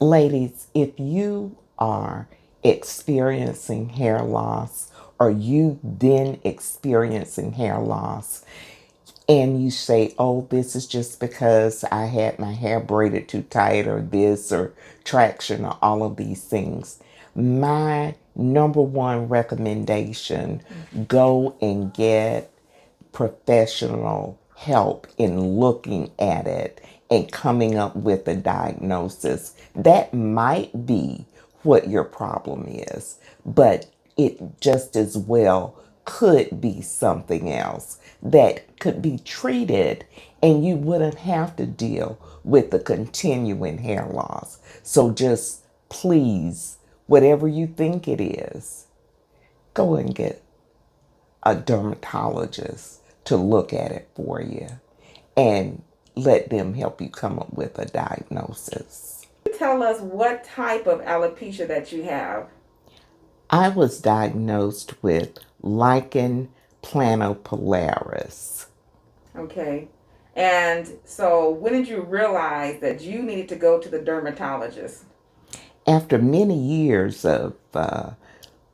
Ladies, if you are experiencing hair loss or you've been experiencing hair loss and you say, oh, this is just because I had my hair braided too tight or this or traction or all of these things, my number one recommendation, go and get professional help in looking at it and coming up with a diagnosis. That might be what your problem is, but it just as well could be something else that could be treated and you wouldn't have to deal with the continuing hair loss. So just please, whatever you think it is, go and get a dermatologist to look at it for you and let them help you come up with a diagnosis. Tell us what type of alopecia that you have. I was diagnosed with Lichen Planopilaris. Okay. And so when did you realize that you needed to go to the dermatologist? After many years of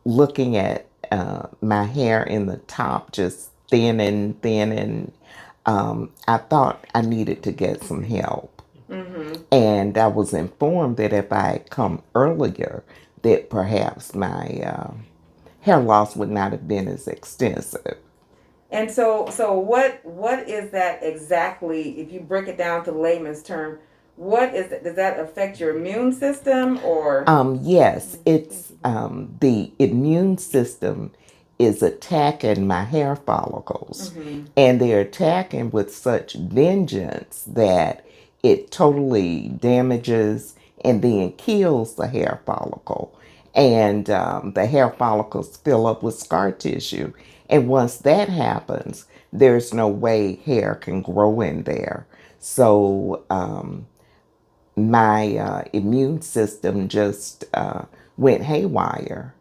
looking at my hair in the top just thinning, I thought I needed to get some help. And I was informed that if I had come earlier, that perhaps my hair loss would not have been as extensive. And so what is that exactly? If you break it down to layman's term, what is that? Does that affect your immune system or? Yes, it's the immune system is attacking my hair follicles, and they're attacking with such vengeance that it totally damages and then kills the hair follicle. And the hair follicles fill up with scar tissue. And once that happens, there's no way hair can grow in there. So my immune system just went haywire.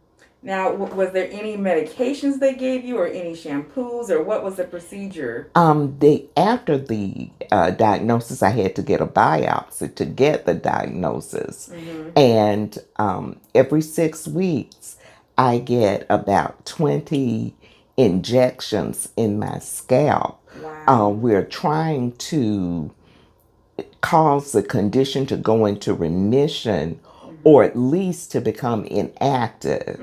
Now, was there any medications they gave you or any shampoos or what was the procedure? After the diagnosis, I had to get a biopsy to get the diagnosis. And every 6 weeks, I get about 20 injections in my scalp. Wow. We're trying to cause the condition to go into remission or at least to become inactive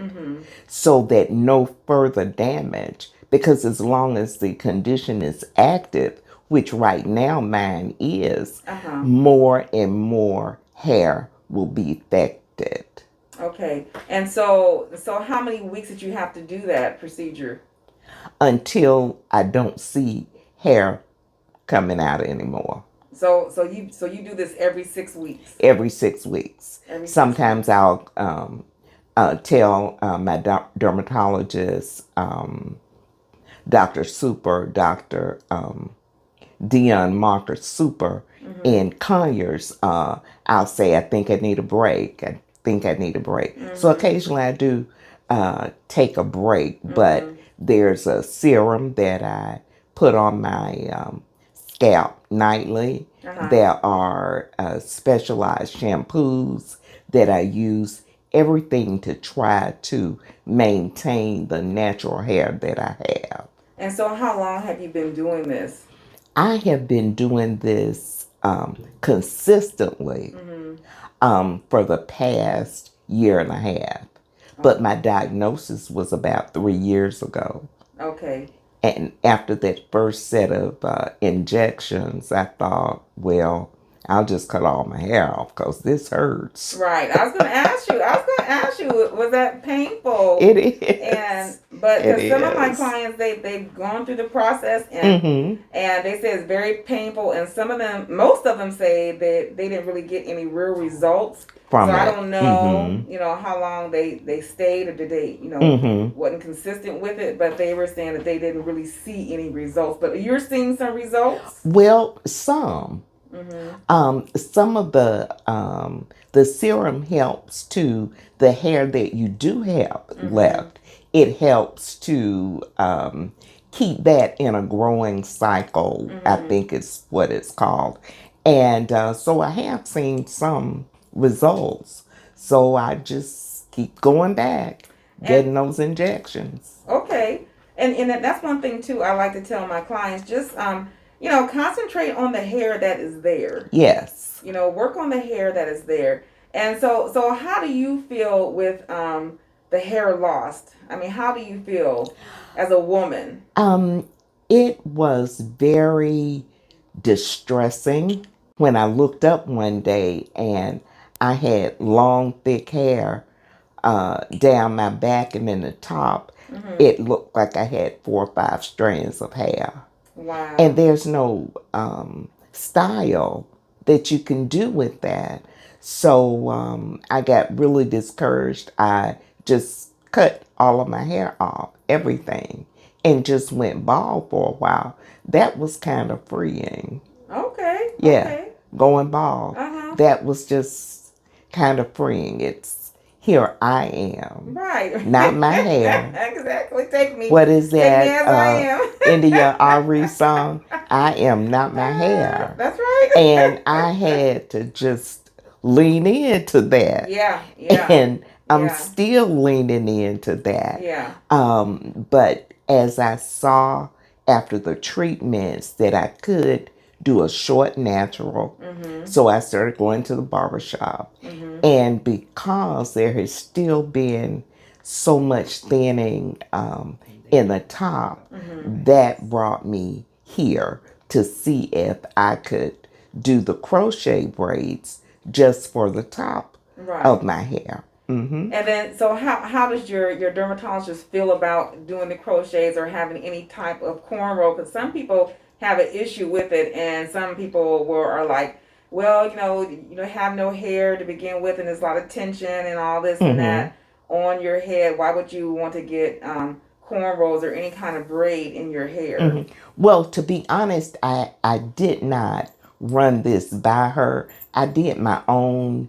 so that no further damage, because as long as the condition is active, which right now mine is, more and more hair will be affected. Okay. And so how many weeks did you have to do that procedure? Until I don't see hair coming out anymore. So you do this every 6 weeks. Every 6 weeks. Sometimes I'll tell my dermatologist, Dr. Super, Dr. Dion Marker Super in Conyers. I'll say, I think I need a break. I think I need a break. So occasionally I do take a break, but there's a serum that I put on my scalp nightly. There are specialized shampoos that I use, everything to try to maintain the natural hair that I have. And so how long have you been doing this? I have been doing this consistently for the past year and a half. But my diagnosis was about 3 years ago. Okay. And after that first set of injections, I thought, well, I'll just cut all my hair off because this hurts. Right. I was going to ask you, was that painful? It is. But because some of my clients, they've gone through the process and they say it's very painful. And most of them say that they didn't really get any real results. From so it. I don't know, how long they stayed or did they, wasn't consistent with it. But they were saying that they didn't really see any results. But you're seeing some results? Well, some. Some of the serum helps to the hair that you do have left. It helps to keep that in a growing cycle, I think is what it's called. And so I have seen some results. So I just keep going back, And getting those injections. okay. And that's one thing too I like to tell my clients, just concentrate on the hair that is there. Yes. Work on the hair that is there. And so how do you feel with the hair lost? I mean, how do you feel as a woman? It was very distressing when I looked up one day and I had long, thick hair down my back, and in the top, it looked like I had 4 or 5 strands of hair. Wow. And there's no style that you can do with that. So I got really discouraged. I just cut all of my hair off, everything, and just went bald for a while. That was kind of freeing. Okay. Yeah, Okay. going bald. Uh-huh. That was just kind of freeing. It's here I am. Right. Not my hair. Exactly. Take me. What is that? Take me as I am. India Ari song. I am not my hair. That's right. And I had to just lean into that. Yeah. Yeah. And I'm still leaning into that. Yeah. But as I saw after the treatments that I could do a short natural, so I started going to the barbershop. And because there has still been so much thinning in the top, that brought me here to see if I could do the crochet braids just for the top of my hair. And then, so how does your dermatologist feel about doing the crochets or having any type of cornrow? Because some people have an issue with it, and some people are like, well, you have no hair to begin with, and there's a lot of tension and all this and that on your head. Why would you want to get cornrows or any kind of braid in your hair? Well, to be honest, I did not run this by her. I did my own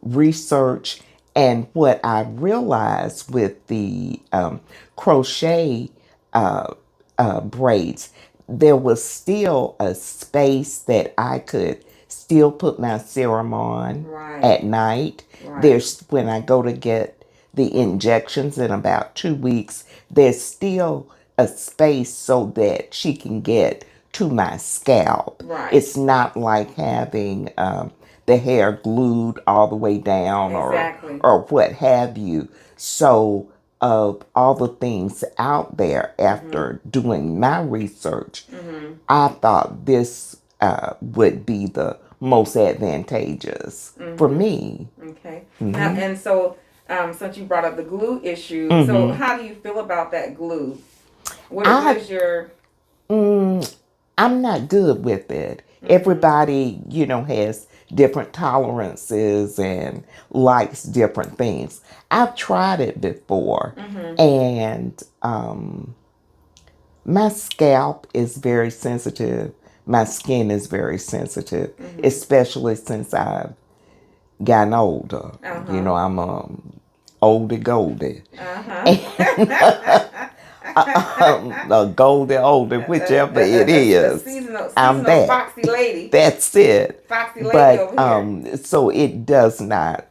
research, and what I realized with the crochet braids, there was still a space that I could still put my serum on at night. There's when I go to get the injections in about 2 weeks, there's still a space so that she can get to my scalp. It's not like having the hair glued all the way down or what have you. So of all the things out there, after doing my research, I thought this would be the most advantageous for me. Okay. Now, and so since you brought up the glue issue, so how do you feel about that glue? What is your... I'm not good with it. Everybody, has different tolerances and likes different things. I've tried it before, and my scalp is very sensitive. My skin is very sensitive, especially since I've gotten older. I'm oldie goldie. A goldie older, whichever it is. Seasonal I'm that foxy lady. That's it. Foxy lady over here. So it does not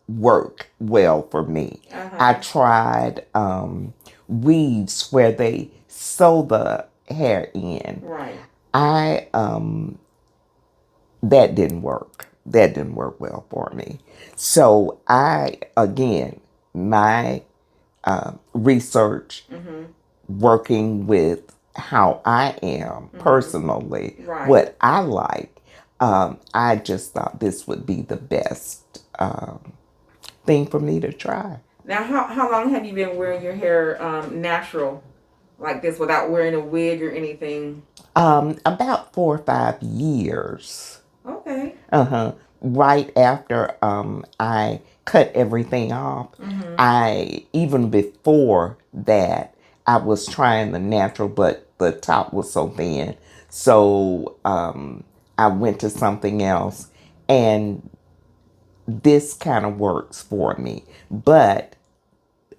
work well for me. I tried weaves where they sew the hair in. I that didn't work. That didn't work well for me. So my research, working with how I am personally, what I like, I just thought this would be the best thing for me to try. Now, how long have you been wearing your hair natural like this without wearing a wig or anything? About 4 or 5 years. Okay. Right after I cut everything off, even before that, I was trying the natural, but the top was so thin. So I went to something else, and this kind of works for me. But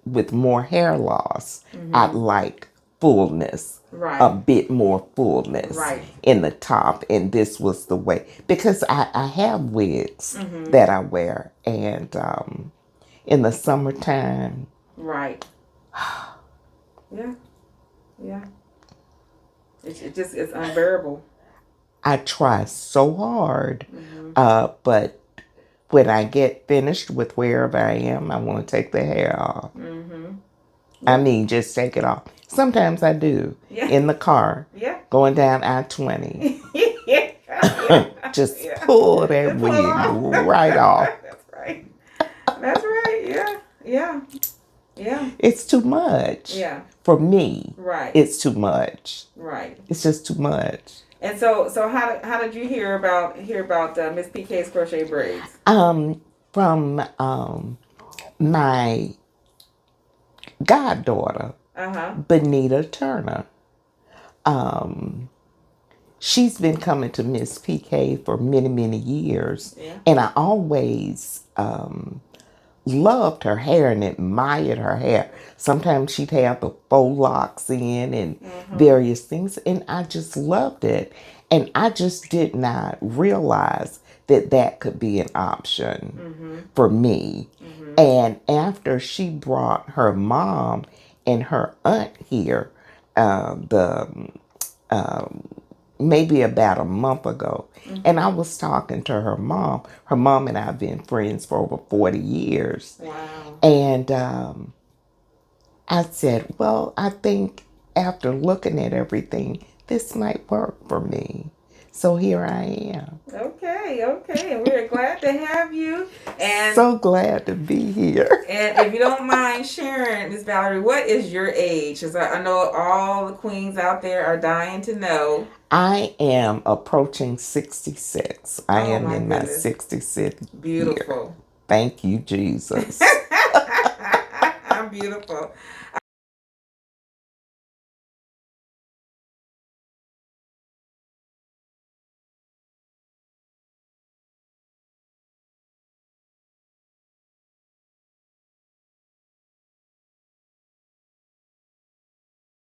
with more hair loss, I'd like fullness, a Right. bit more fullness Right. in the top, and this was the way, because I have wigs Mm-hmm. that I wear, and in the summertime, Right. Yeah. Yeah. It just it's unbearable. I try so hard, Mm-hmm. but when I get finished with wherever I am, I want to take the hair off. Mm-hmm. I Yeah. mean, just take it off. Sometimes I do Yeah. in the car Yeah. going down I-20. Yeah. Yeah. Just Yeah. pull that Just pull it wig off. right off. That's right. That's right. Yeah. Yeah. Yeah. It's too much Yeah. for me. Right. It's too much. Right. It's just too much. And so how did you hear about Miss PK's crochet braids? From my goddaughter, Uh-huh. Benita Turner. She's been coming to Ms.Pk for many, many years. Yeah. And I always loved her hair and admired her hair. Sometimes she'd have the faux locks in and various things. And I just loved it. And I just did not realize that that could be an option for me. And after she brought her mom and her aunt here, maybe about a month ago, and I was talking to her mom. Her mom and I have been friends for over 40 years. Wow. And I said, well, I think after looking at everything, this might work for me. So here I am. Okay, okay. And we're glad to have you. And So glad to be here. and if you don't mind sharing, Miss Valerie, what is your age? Because I know all the queens out there are dying to know. I am approaching 66. I Oh am my in my goodness. 66th year. Beautiful. Thank you, Jesus. Beautiful.